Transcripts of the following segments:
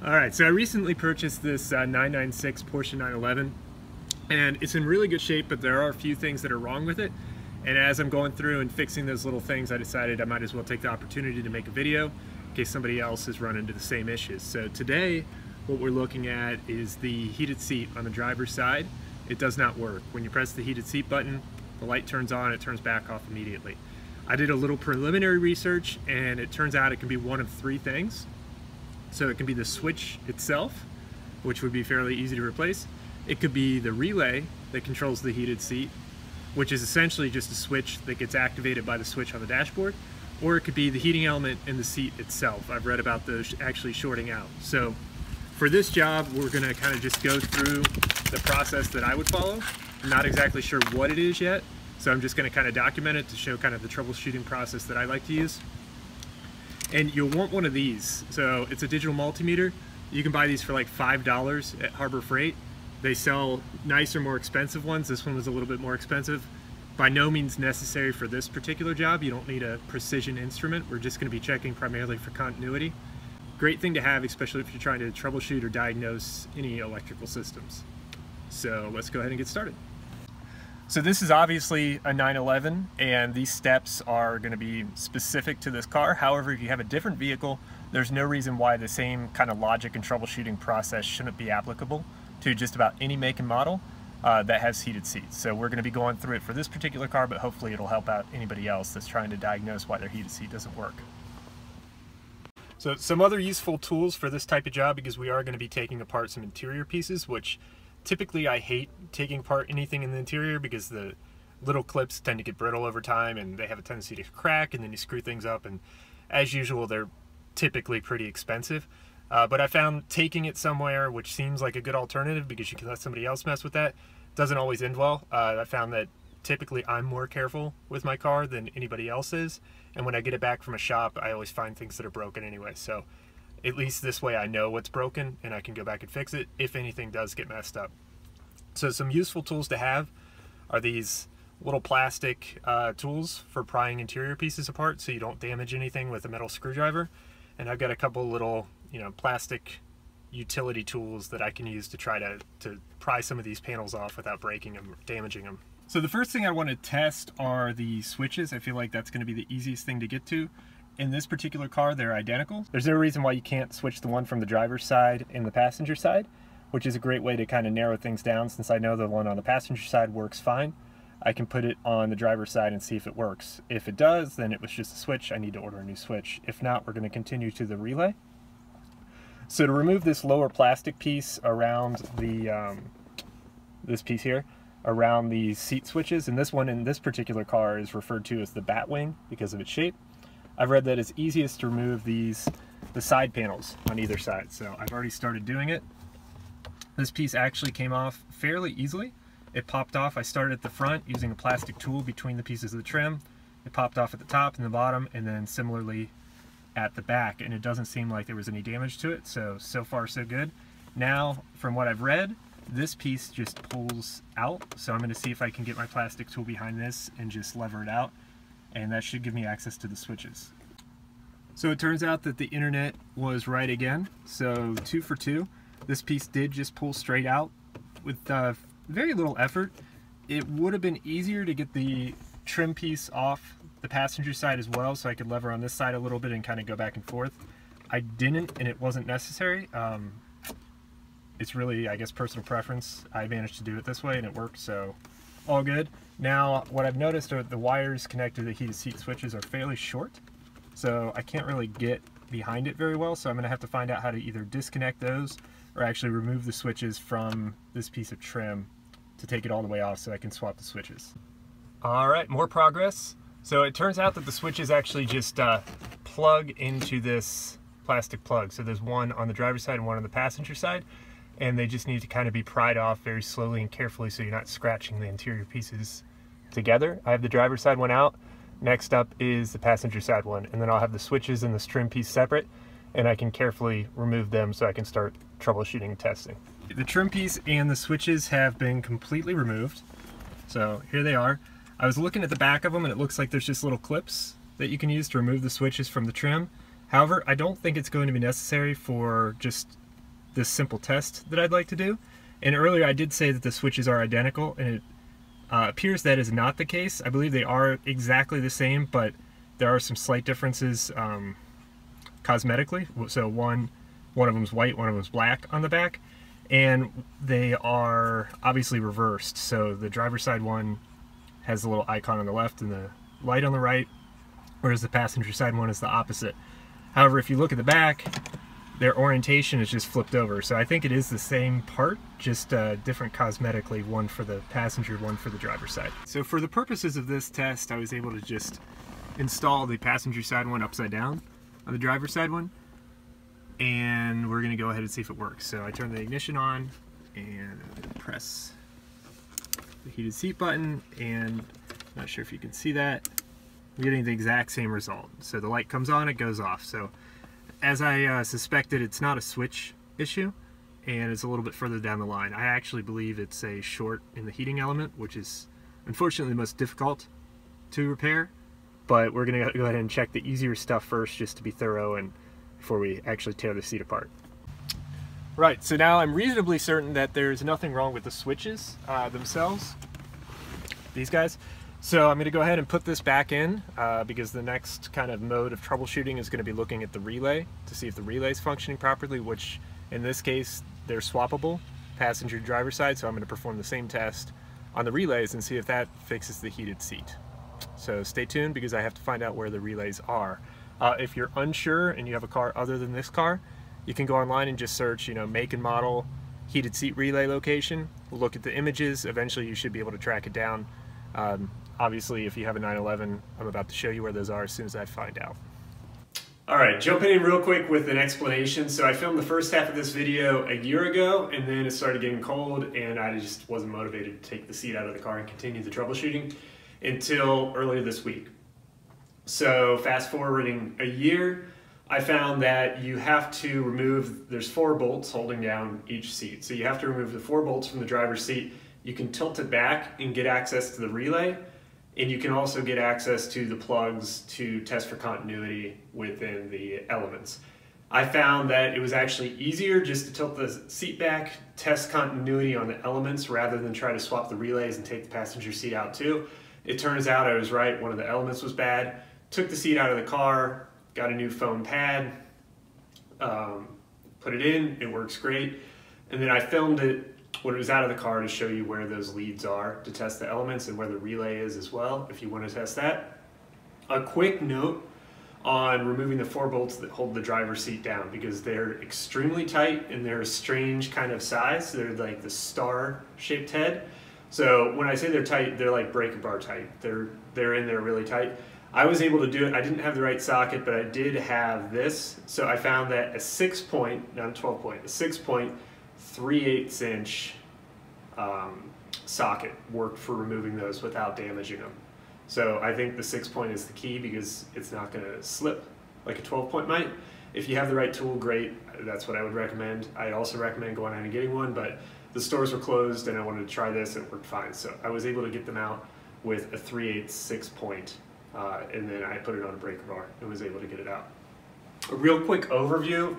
Alright, so I recently purchased this 996 Porsche 911, and it's in really good shape, but there are a few things that are wrong with it. And as I'm going through and fixing those little things, I decided I might as well take the opportunity to make a video in case somebody else has run into the same issues. So today, what we're looking at is the heated seat on the driver's side. It does not work. When you press the heated seat button, the light turns on, it turns back off immediately. I did a little preliminary research, and it turns out it can be one of three things. So it can be the switch itself, which would be fairly easy to replace. It could be the relay that controls the heated seat, which is essentially just a switch that gets activated by the switch on the dashboard. Or it could be the heating element in the seat itself. I've read about those actually shorting out. So for this job, we're gonna kind of just go through the process that I would follow. I'm not exactly sure what it is yet, so I'm just gonna kind of document it to show kind of the troubleshooting process that I like to use. And you'll want one of these. So it's a digital multimeter. You can buy these for like $5 at Harbor Freight. They sell nicer, more expensive ones. This one was a little bit more expensive. By no means necessary for this particular job. You don't need a precision instrument. We're just going to be checking primarily for continuity. Great thing to have, especially if you're trying to troubleshoot or diagnose any electrical systems. So let's go ahead and get started. So this is obviously a 911, and these steps are going to be specific to this car. However, if you have a different vehicle, there's no reason why the same kind of logic and troubleshooting process shouldn't be applicable to just about any make and model that has heated seats. So we're going to be going through it for this particular car, but hopefully it'll help out anybody else that's trying to diagnose why their heated seat doesn't work. So some other useful tools for this type of job, because we are going to be taking apart some interior pieces, which typically I hate taking apart anything in the interior because the little clips tend to get brittle over time and they have a tendency to crack, and then you screw things up, and as usual they're typically pretty expensive. But I found taking it somewhere, which seems like a good alternative because you can let somebody else mess with that, doesn't always end well. I found that typically I'm more careful with my car than anybody else is, and when I get it back from a shop I always find things that are broken anyway. So at least this way I know what's broken and I can go back and fix it if anything does get messed up. So some useful tools to have are these little plastic tools for prying interior pieces apart so you don't damage anything with a metal screwdriver. And I've got a couple little, plastic utility tools that I can use to try to pry some of these panels off without breaking them or damaging them. So the first thing I want to test are the switches. I feel like that's going to be the easiest thing to get to. In this particular car, they're identical. There's no reason why you can't switch the one from the driver's side and the passenger side, which is a great way to kind of narrow things down. Since I know the one on the passenger side works fine, I can put it on the driver's side and see if it works. If it does, then it was just a switch. I need to order a new switch. If not, we're going to continue to the relay. So to remove this lower plastic piece around the this piece here, around the seat switches, and this one in this particular car is referred to as the bat wing because of its shape. I've read that it's easiest to remove the side panels on either side, so I've already started doing it. This piece actually came off fairly easily. It popped off. I started at the front using a plastic tool between the pieces of the trim. It popped off at the top and the bottom, and then similarly at the back, and it doesn't seem like there was any damage to it, so far so good. Now, from what I've read, this piece just pulls out, so I'm going to see if I can get my plastic tool behind this and just lever it out, and that should give me access to the switches. So it turns out that the internet was right again, so 2 for 2. This piece did just pull straight out with very little effort. It would have been easier to get the trim piece off the passenger side as well, so I could lever on this side a little bit and kind of go back and forth. I didn't, and it wasn't necessary. It's really, I guess, personal preference. I managed to do it this way and it worked, so all good. Now, what I've noticed are the wires connected to the heated seat switches are fairly short, so I can't really get behind it very well, so I'm going to have to find out how to either disconnect those or actually remove the switches from this piece of trim to take it all the way off so I can swap the switches. Alright, more progress. So it turns out that the switches actually just plug into this plastic plug. So there's one on the driver's side and one on the passenger side, and they just need to kind of be pried off very slowly and carefully so you're not scratching the interior pieces together. I have the driver's side one out. Next up is the passenger side one, and then I'll have the switches and the trim piece separate, and I can carefully remove them so I can start troubleshooting and testing. The trim piece and the switches have been completely removed. So here they are. I was looking at the back of them and it looks like there's just little clips that you can use to remove the switches from the trim. However, I don't think it's going to be necessary for just this simple test that I'd like to do. And earlier I did say that the switches are identical, and it appears that is not the case. I believe they are exactly the same, but there are some slight differences cosmetically. So one of them's white, one of them's black on the back, and they are obviously reversed. So the driver's side one has the little icon on the left and the light on the right, whereas the passenger side one is the opposite. However, if you look at the back, their orientation is just flipped over. So I think it is the same part, just different cosmetically, one for the passenger, one for the driver's side. So for the purposes of this test, I was able to just install the passenger side one upside down on the driver's side one, and we're gonna go ahead and see if it works. So I turn the ignition on and press the heated seat button, and I'm not sure if you can see that. I'm getting the exact same result. So the light comes on, it goes off. So as I suspected, it's not a switch issue, and it's a little bit further down the line. I actually believe it's a short in the heating element, which is unfortunately the most difficult to repair, but we're gonna go ahead and check the easier stuff first, just to be thorough and before we actually tear the seat apart. Right, so now I'm reasonably certain that there's nothing wrong with the switches themselves, these guys. So I'm going to go ahead and put this back in because the next kind of mode of troubleshooting is going to be looking at the relay to see if the relay is functioning properly, which in this case they're swappable, passenger driver side, so I'm going to perform the same test on the relays and see if that fixes the heated seat. So stay tuned because I have to find out where the relays are. If you're unsure and you have a car other than this car, you can go online and just search, make and model heated seat relay location, look at the images, eventually you should be able to track it down. Obviously, if you have a 911, I'm about to show you where those are as soon as I find out. All right, jumping in real quick with an explanation. So I filmed the first half of this video a year ago, and then it started getting cold, and I just wasn't motivated to take the seat out of the car and continue the troubleshooting until earlier this week. So fast forwarding a year, I found that you have to remove, there's 4 bolts holding down each seat. So you have to remove the 4 bolts from the driver's seat. You can tilt it back and get access to the relay, and you can also get access to the plugs to test for continuity within the elements. I found that it was actually easier just to tilt the seat back, test continuity on the elements rather than try to swap the relays and take the passenger seat out too. It turns out I was right, one of the elements was bad. Took the seat out of the car, got a new foam pad, put it in, it works great. And then I filmed it when it was out of the car to show you where those leads are to test the elements and where the relay is as well, if you want to test that. A quick note on removing the 4 bolts that hold the driver's seat down, because they're extremely tight and they're a strange kind of size. They're like the star-shaped head. So when I say they're tight, they're like breaker bar tight. They're in there really tight. I was able to do it. I didn't have the right socket, but I did have this. So I found that a 6-point, not a 12-point, a 6-point 3/8 inch socket worked for removing those without damaging them. So I think the 6-point is the key because it's not going to slip like a 12-point might. If you have the right tool, great. That's what I would recommend. I'd also recommend going out and getting one, but the stores were closed and I wanted to try this and it worked fine. So I was able to get them out with a 3/8 6-point, and then I put it on a breaker bar and was able to get it out. A real quick overview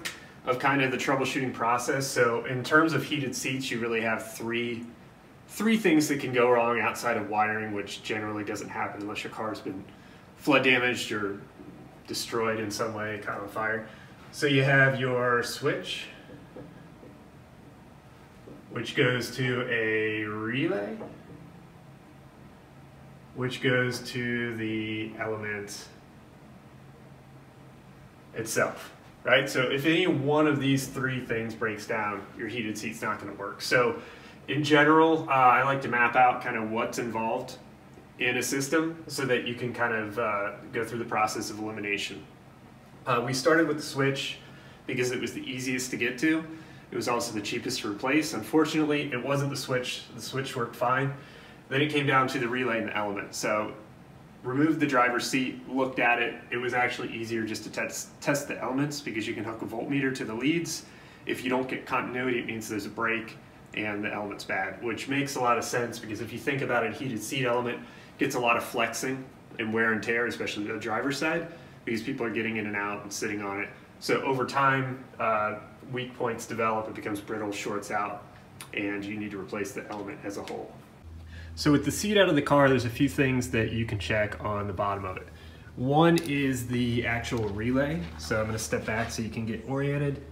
of kind of the troubleshooting process. So in terms of heated seats, you really have three things that can go wrong outside of wiring, which generally doesn't happen unless your car's been flood damaged or destroyed in some way, caught on fire. So you have your switch, which goes to a relay, which goes to the element itself, right? So if any one of these 3 things breaks down, your heated seat's not going to work. So in general, I like to map out kind of what's involved in a system so that you can kind of go through the process of elimination. We started with the switch because it was the easiest to get to. It was also the cheapest to replace. Unfortunately, it wasn't the switch. The switch worked fine. Then it came down to the relay and the element. So removed the driver's seat, looked at it. It was actually easier just to test the elements because you can hook a voltmeter to the leads. If you don't get continuity, it means there's a break and the element's bad, which makes a lot of sense because if you think about it, a heated seat element gets a lot of flexing and wear and tear, especially the driver's side, because people are getting in and out and sitting on it So over time, weak points develop, it becomes brittle, shorts out, and you need to replace the element as a whole. So with the seat out of the car, there's a few things that you can check on the bottom of it. One is the actual relay. So I'm going to step back so you can get oriented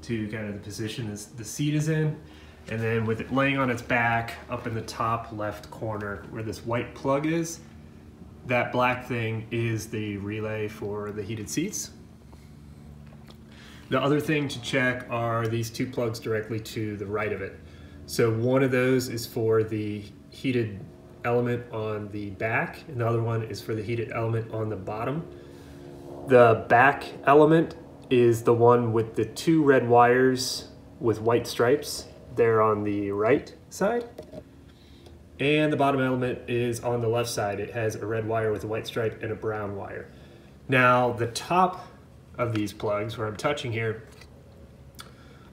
to kind of the position the seat is in. And then with it laying on its back up in the top left corner where this white plug is, that black thing is the relay for the heated seats. The other thing to check are these two plugs directly to the right of it. So one of those is for the heated element on the back, and the other one is for the heated element on the bottom. The back element is the one with the two red wires with white stripes. They're on the right side. And the bottom element is on the left side. It has a red wire with a white stripe and a brown wire. Now the top of these plugs, where I'm touching here,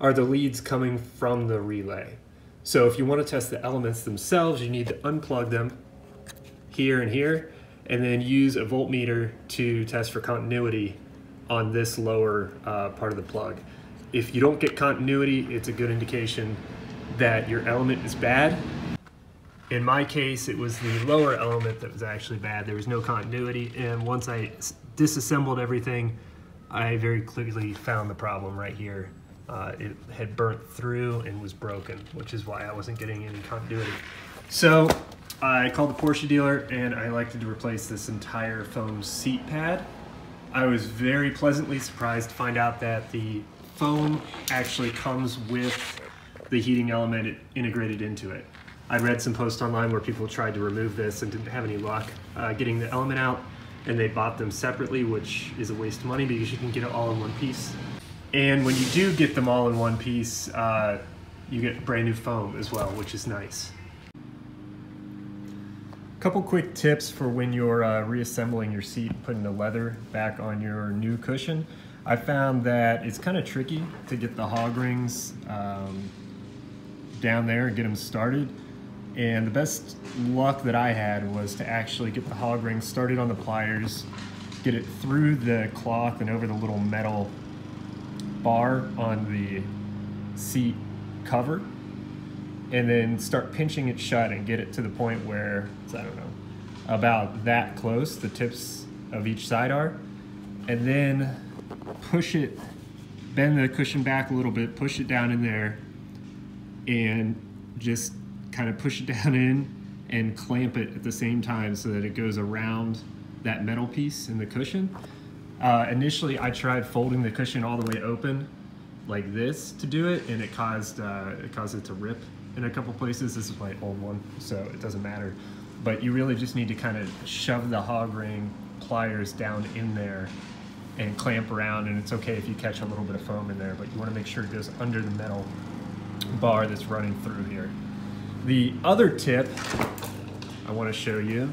are the leads coming from the relay. So if you want to test the elements themselves, you need to unplug them here and here, and then use a voltmeter to test for continuity on this lower part of the plug. If you don't get continuity, it's a good indication that your element is bad. In my case, it was the lower element that was actually bad. There was no continuity, and once I disassembled everything, I very clearly found the problem right here. It had burnt through and was broken, which is why I wasn't getting any continuity. So I called the Porsche dealer and I elected to replace this entire foam seat pad. I was very pleasantly surprised to find out that the foam actually comes with the heating element integrated into it. I read some posts online where people tried to remove this and didn't have any luck getting the element out, and they bought them separately, which is a waste of money because you can get it all in one piece. And when you do get them all in one piece, you get brand new foam as well, which is nice. Couple quick tips for when you're reassembling your seat, putting the leather back on your new cushion. I found that it's kind of tricky to get the hog rings down there and get them started. And the best luck that I had was to actually get the hog rings started on the pliers, get it through the cloth and over the little metal bar on the seat cover, and then start pinching it shut and get it to the point where, I don't know, about that close the tips of each side are, and then push it, bend the cushion back a little bit, push it down in there, and just kind of push it down in and clamp it at the same time so that it goes around that metal piece in the cushion. Initially, I tried folding the cushion all the way open like this to do it, and it caused it to rip in a couple places. This is my old one, so it doesn't matter. But you really just need to kind of shove the hog ring pliers down in there and clamp around, and it's okay if you catch a little bit of foam in there, but you want to make sure it goes under the metal bar that's running through here. The other tip I want to show you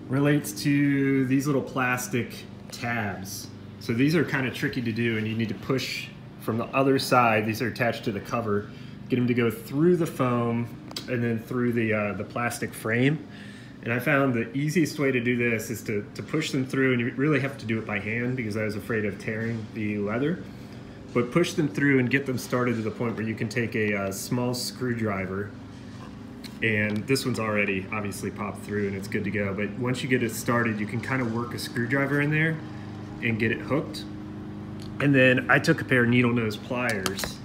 relates to these little plastic tabs. So these are kind of tricky to do, and you need to push from the other side. These are attached to the cover. Get them to go through the foam and then through the plastic frame. And I found the easiest way to do this is to push them through, and you really have to do it by hand because I was afraid of tearing the leather. But push them through and get them started to the point where you can take a small screwdriver, and this one's already obviously popped through and it's good to go. But once you get it started, you can kind of work a screwdriver in there and get it hooked. And then I took a pair of needle nose pliers,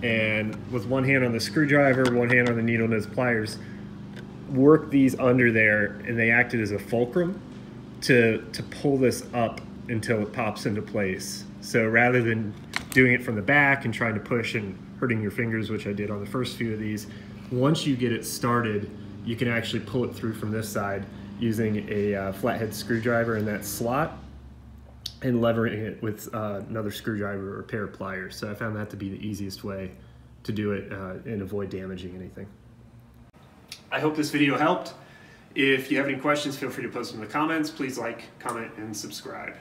and with one hand on the screwdriver, one hand on the needle nose pliers, work these under there, and they acted as a fulcrum to pull this up until it pops into place. So rather than doing it from the back and trying to push and hurting your fingers, which I did on the first few of these, once you get it started, you can actually pull it through from this side using a flathead screwdriver in that slot and levering it with another screwdriver or a pair of pliers. So I found that to be the easiest way to do it and avoid damaging anything. I hope this video helped. If you have any questions, feel free to post them in the comments. Please like, comment, and subscribe.